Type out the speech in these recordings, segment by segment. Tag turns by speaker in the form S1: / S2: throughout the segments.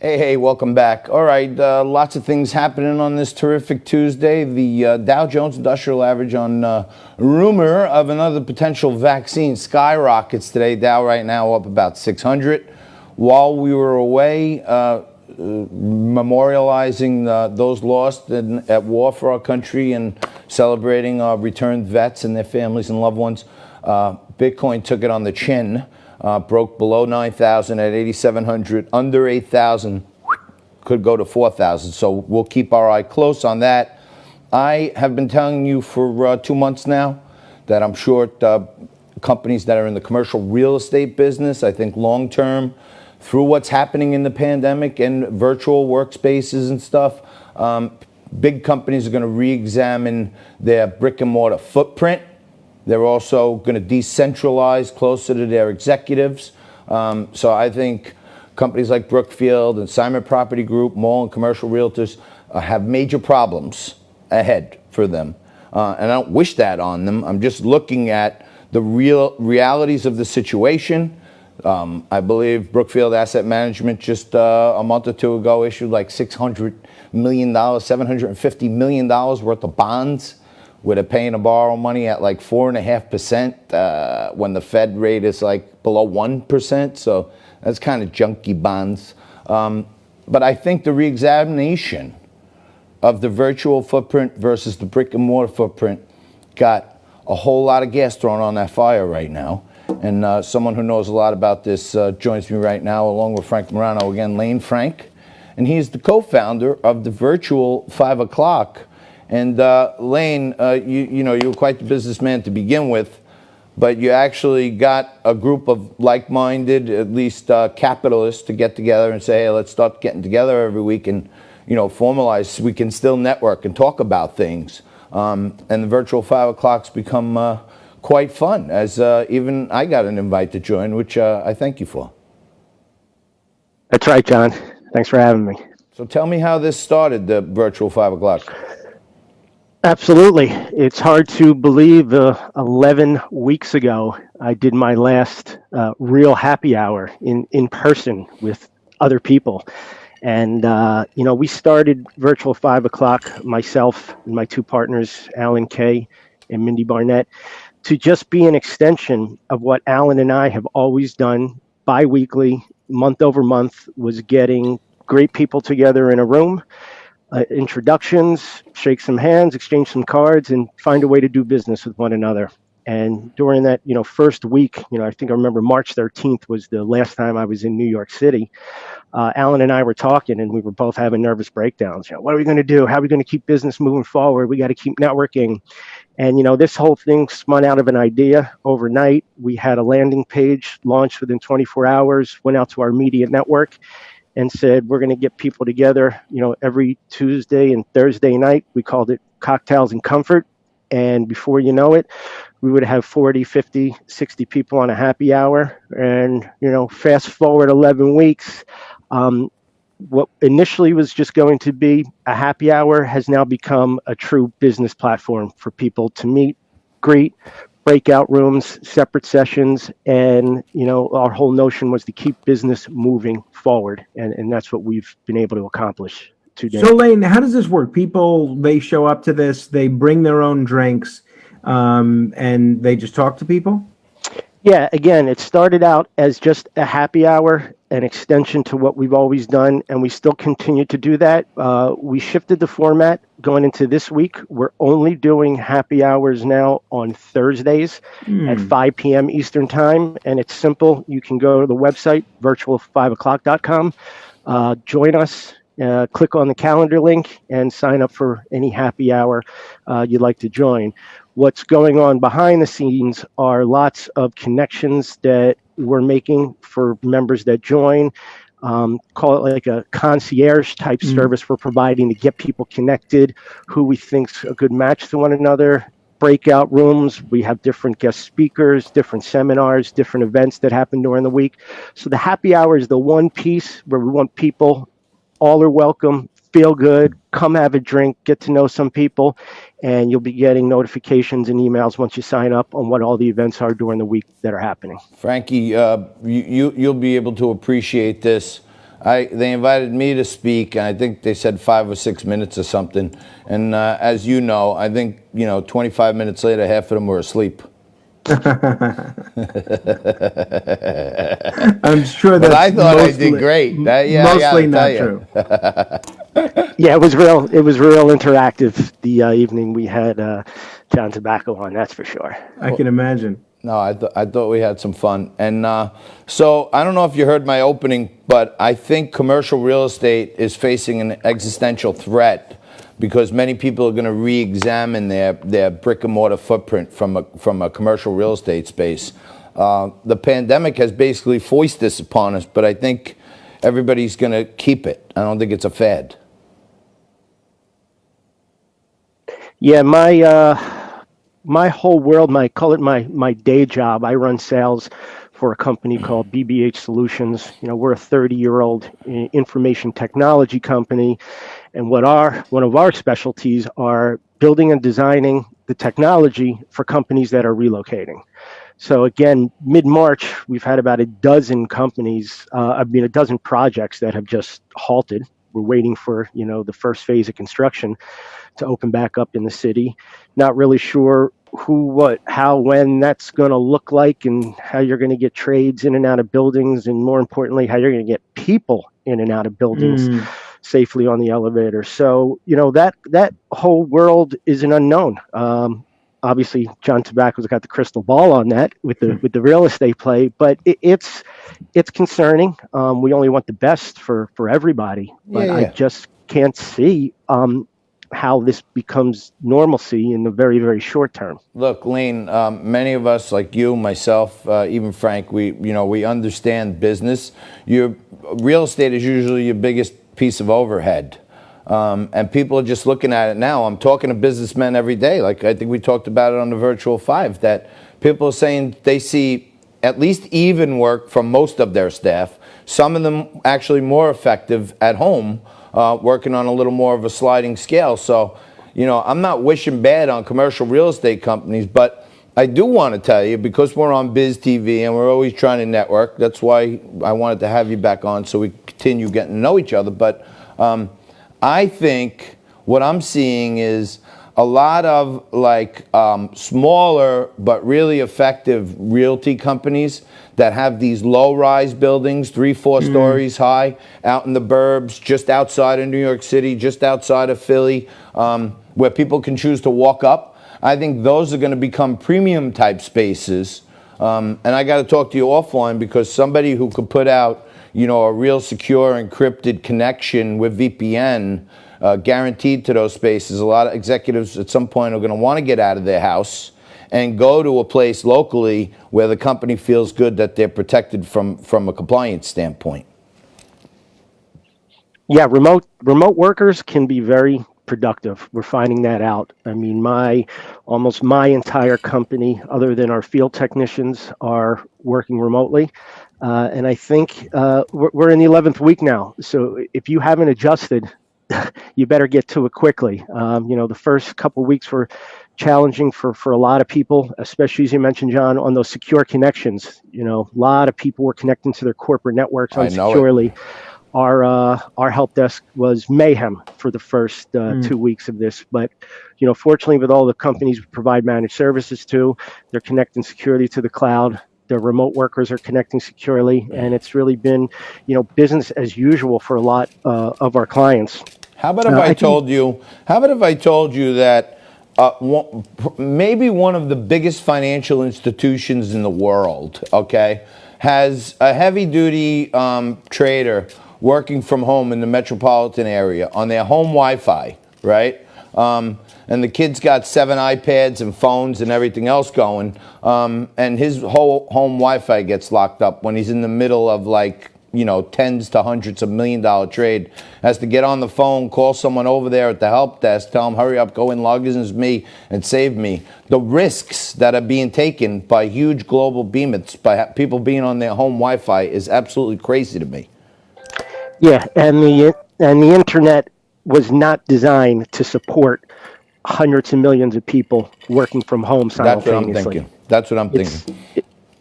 S1: Hey, welcome back. All right, lots of things happening on this terrific Tuesday. The Dow Jones Industrial Average on rumor of another potential vaccine skyrockets today. Dow right now up about 600. While we were away memorializing those lost at war for our country and celebrating our returned vets and their families and loved ones, Bitcoin took it on the chin. Broke below 9,000 at 8,700, under 8,000, could go to 4,000. So we'll keep our eye close on that. I have been telling you for 2 months now that I'm short companies that are in the commercial real estate business. I think long term, through what's happening in the pandemic and virtual workspaces and stuff, big companies are going to re-examine their brick and mortar footprint. They're also going to decentralize closer to their executives. So I think companies like Brookfield and Simon Property Group, mall and commercial realtors have major problems ahead for them. And I don't wish that on them. I'm just looking at the realities of the situation. I believe Brookfield Asset Management just a month or two ago issued like $600 million, $750 million worth of bonds, where they're paying to borrow money at like 4.5% when the Fed rate is like below 1%. So that's kind of junky bonds. But I think the reexamination of the virtual footprint versus the brick and mortar footprint got a whole lot of gas thrown on that fire right now. And someone who knows a lot about this joins me right now, along with Frank Morano again, Layne Frank. And he's the co-founder of the virtual 5 o'clock. And Layne, you know, you were quite the businessman to begin with, but you actually got a group of like-minded, at least capitalists, to get together and say, hey, let's start getting together every week and, you know, formalize. We can still network and talk about things. And the virtual 5 o'clock's become quite fun, as even I got an invite to join, which I thank you for.
S2: That's right, John. Thanks for having me.
S1: So tell me how this started, the virtual 5 o'clock.
S2: Absolutely. It's hard to believe 11 weeks ago, I did my last real happy hour in person with other people. And, you know, we started virtual 5 o'clock, myself and my two partners, Alan Kay and Mindy Barnett, to just be an extension of what Alan and I have always done bi-weekly, month over month, was getting great people together in a room, introductions, shake some hands, exchange some cards, and find a way to do business with one another. And during that, you know, first week, you know, I think I remember March 13th was the last time I was in New York City. Alan and I were talking, and we were both having nervous breakdowns. You know, what are we going to do? How are we going to keep business moving forward? We got to keep networking. And, you know, this whole thing spun out of an idea overnight. We had a landing page launched within 24 hours, went out to our media network and said, we're going to get people together, you know, every Tuesday and Thursday night. We called it Cocktails and Comfort. And before you know it, we would have 40, 50, 60 people on a happy hour. And, you know, fast forward 11 weeks, what initially was just going to be a happy hour has now become a true business platform for people to meet, greet, breakout rooms, separate sessions. And, you know, our whole notion was to keep business moving forward. And that's what we've been able to accomplish today.
S3: So Layne, how does this work? People, they show up to this, they bring their own drinks, and they just talk to people?
S2: Yeah, again, it started out as just a happy hour, an extension to what we've always done, and we still continue to do that. We shifted the format going into this week. We're only doing happy hours now on Thursdays at 5 p.m. Eastern Time, and it's simple. You can go to the website, virtual5o'clock.com, join us, click on the calendar link, and sign up for any happy hour you'd like to join. What's going on behind the scenes are lots of connections that we're making for members that join. Call it like a concierge type service we're providing to get people connected, who we think's a good match to one another. Breakout rooms, we have different guest speakers, different seminars, different events that happen during the week. So the happy hour is the one piece where we want people, all are welcome, feel good, come have a drink, get to know some people, and you'll be getting notifications and emails once you sign up on what all the events are during the week that are happening.
S1: Frankie, you'll be able to appreciate this. they invited me to speak, and I think they said 5 or 6 minutes or something. And as you know, I think 25 minutes later, half of them were asleep.
S3: I'm sure
S1: But
S3: that's
S1: I thought I
S3: mostly,
S1: did great.
S3: mostly not
S1: you.
S3: true.
S2: Yeah, it was real. It was real interactive the evening we had John Tobacco on. That's for sure.
S3: I can imagine.
S1: No, I thought we had some fun. And so I don't know if you heard my opening, but I think commercial real estate is facing an existential threat because many people are going to re-examine their brick and mortar footprint from a commercial real estate space. The pandemic has basically foisted this upon us, but I think everybody's going to keep it. I don't think it's a fad.
S2: Yeah, my whole world, call it my day job. I run sales for a company called BBH Solutions. We're a 30-year-old information technology company, and one of our specialties are building and designing the technology for companies that are relocating. So again, mid-March, we've had about a dozen projects that have just halted. We're waiting for, the first phase of construction to open back up in the city. Not really sure who, what, how, when that's going to look like, and how you're going to get trades in and out of buildings, and more importantly, how you're going to get people in and out of buildings safely on the elevator. So, that whole world is an unknown. Obviously, John Tobacco's got the crystal ball on that with the real estate play, but it's concerning. We only want the best for everybody, but I just can't see how this becomes normalcy in the very, very short term.
S1: Look, Layne, many of us, like you, myself, even Frank, we understand business. Your real estate is usually your biggest piece of overhead. And people are just looking at it now. I'm talking to businessmen every day. Like I think we talked about it on the Virtual 5, that people are saying they see at least even work from most of their staff. Some of them actually more effective at home, working on a little more of a sliding scale. So, I'm not wishing bad on commercial real estate companies, but I do want to tell you, because we're on Biz TV and we're always trying to network, that's why I wanted to have you back on so we continue getting to know each other. But I think what I'm seeing is a lot of smaller but really effective realty companies that have these low-rise buildings, 3-4 stories high, out in the burbs, just outside of New York City, just outside of Philly, where people can choose to walk up. I think those are going to become premium type spaces. And I got to talk to you offline, because somebody who could put out a real secure encrypted connection with VPN guaranteed to those spaces. A lot of executives at some point are going to want to get out of their house and go to a place locally where the company feels good that they're protected from a compliance standpoint.
S2: Yeah, remote workers can be very productive. We're finding that out. I mean, almost my entire company, other than our field technicians, are working remotely. And I think we're in the 11th week now. So if you haven't adjusted, you better get to it quickly. The first couple of weeks were challenging for a lot of people, especially, as you mentioned, John, on those secure connections. A lot of people were connecting to their corporate networks unsecurely. Our help desk was mayhem for the first 2 weeks of this. But, fortunately, with all the companies we provide managed services to, they're connecting securely to the cloud. The remote workers are connecting securely, and it's really been, business as usual for a lot of our clients.
S1: How about if I told you that maybe one of the biggest financial institutions in the world, okay, has a heavy-duty trader working from home in the metropolitan area on their home Wi-Fi, right? And the kid's got 7 iPads and phones and everything else going, and his whole home Wi-Fi gets locked up when he's in the middle of tens to hundreds of $1 million trade. Has to get on the phone, call someone over there at the help desk, tell them, hurry up, go in, log in as me, and save me. The risks that are being taken by huge global behemoths, by people being on their home Wi-Fi, is absolutely crazy to me.
S2: Yeah, and the internet was not designed to support hundreds of millions of people working from home simultaneously.
S1: That's what I'm thinking.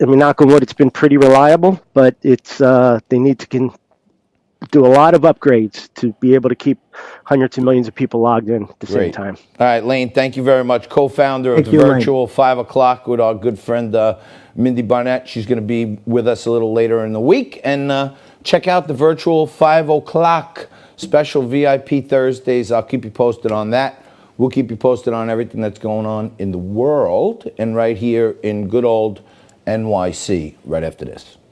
S2: I mean, knock on wood, it's been pretty reliable, but it's they need to do a lot of upgrades to be able to keep hundreds of millions of people logged in at the same
S1: Great.
S2: time.
S1: All right, Layne, thank you very much. Co-founder of
S3: Thank
S1: the
S3: you, Layne.
S1: Virtual 5 o'clock with our good friend Mindy Barnett. She's going to be with us a little later in the week. And check out the Virtual 5 o'clock special VIP Thursdays. I'll keep you posted on that. We'll keep you posted on everything that's going on in the world and right here in good old NYC right after this.